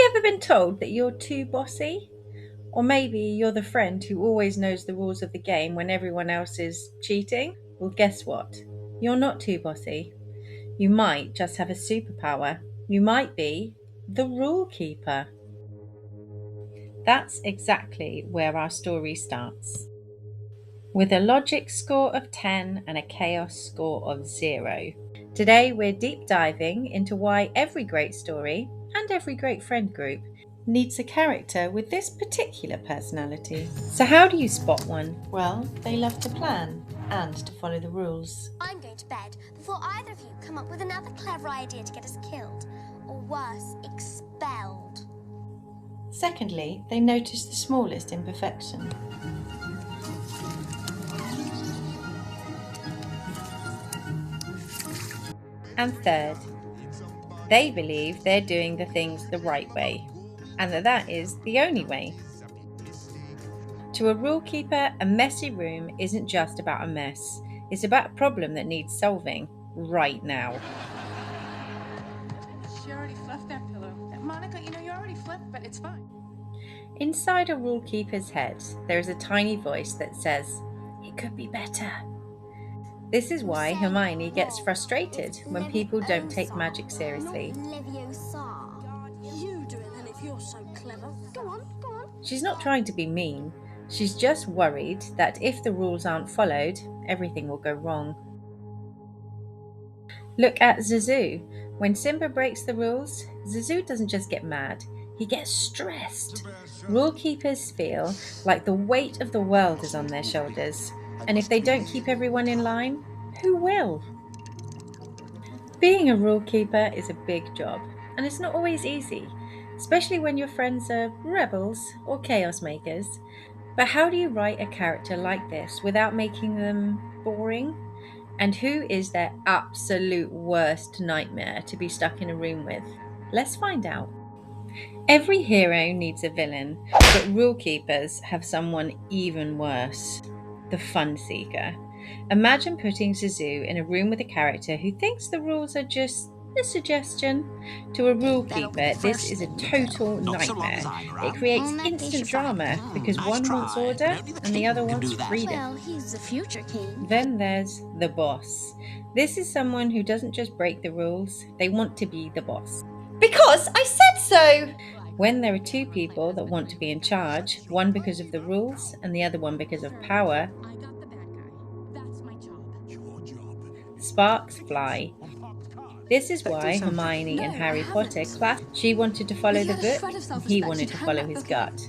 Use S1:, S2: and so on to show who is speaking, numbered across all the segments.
S1: you ever been told that you're too bossy? Or maybe you're the friend who always knows the rules of the game when everyone else is cheating? Well, guess what? You're not too bossy. You might just have a superpower. You might be the rule keeper. That's exactly where our story starts. With a logic score of 10 and a chaos score of 0. Today we're deep diving into why every great story and every great friend group needs a character with this particular personality. So how do you spot one? Well, they love to plan and to follow the rules.
S2: I'm going to bed before either of you come up with another clever idea to get us killed, or worse, expelled.
S1: Secondly, they notice the smallest imperfection. And third, they believe they're doing the things the right way, and that is the only way. To a rule keeper, a messy room isn't just about a mess. It's about a problem that needs solving right now.
S3: She already fluffed that pillow. Monica, you already flipped, but it's fine.
S1: Inside a rule keeper's head, there is a tiny voice that says, "It could be better." This is why Hermione gets frustrated when people don't take magic seriously.
S2: You do it then if you're so clever. Go on.
S1: She's not trying to be mean. She's just worried that if the rules aren't followed, everything will go wrong. Look at Zazu. When Simba breaks the rules, Zazu doesn't just get mad, he gets stressed. Rule keepers feel like the weight of the world is on their shoulders, and if they don't keep everyone in line, who will? Being a rule keeper is a big job, and it's not always easy, especially when your friends are rebels or chaos makers. But how do you write a character like this without making them boring? And who is their absolute worst nightmare to be stuck in a room with? Let's find out. Every hero needs a villain, but rule keepers have someone even worse: the fun seeker. Imagine putting Zazu in a room with a character who thinks the rules are just a suggestion. To a rule keeper, this is a total nightmare. It creates instant drama because one wants order and the other wants freedom.
S2: Well, he's the future king.
S1: Then there's the boss. This is someone who doesn't just break the rules, they want to be the boss.
S4: Because I said so!
S1: When there are two people that want to be in charge, one because of the rules and the other one because of power,
S3: I got the bad guy. That's my job.
S1: sparks fly. This is why Hermione and Harry Potter clashed. She wanted to follow the book, and he wanted to follow his gut.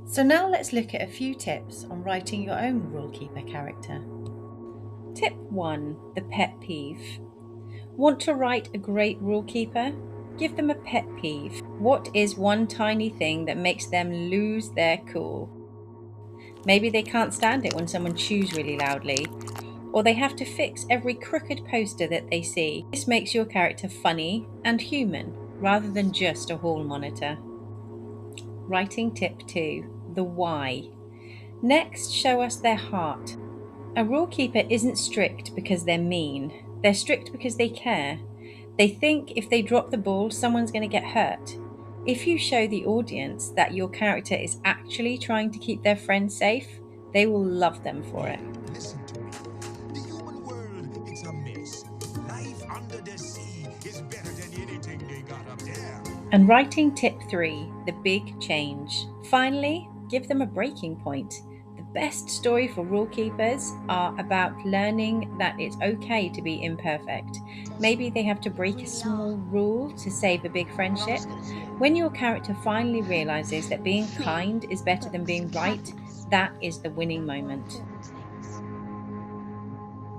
S1: So now let's look at a few tips on writing your own rule keeper character. Tip 1. The pet peeve. Want to write a great rule keeper? Give them a pet peeve. What is one tiny thing that makes them lose their cool? Maybe they can't stand it when someone chews really loudly, or they have to fix every crooked poster that they see. This makes your character funny and human, rather than just a hall monitor. Writing tip 2. The why. Next, show us their heart. A rule keeper isn't strict because they're mean. They're strict because they care. They think if they drop the ball, someone's going to get hurt. If you show the audience that your character is actually trying to keep their friends safe, they will love them for it.
S5: Listen to me. The human world, it's a mess. Life under the sea is better than anything they got up there.
S1: And writing tip 3, the big change. Finally, give them a breaking point. The best story for rule keepers are about learning that it's okay to be imperfect. Maybe they have to break a small rule to save a big friendship. When your character finally realizes that being kind is better than being right, that is the winning moment.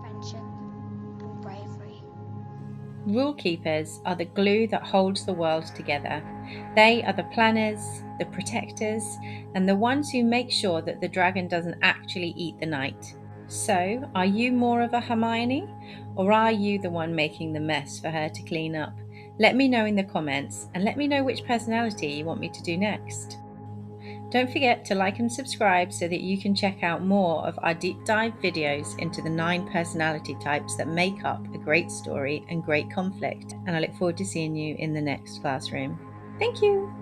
S2: Friendship and bravery.
S1: Rule keepers are the glue that holds the world together. They are the planners, the protectors, and the ones who make sure that the dragon doesn't actually eat the night. So, are you more of a Hermione, or are you the one making the mess for her to clean up? Let me know in the comments, and let me know which personality you want me to do next. Don't forget to like and subscribe so that you can check out more of our deep dive videos into the 9 personality types that make up a great story and great conflict. And I look forward to seeing you in the next classroom. Thank you.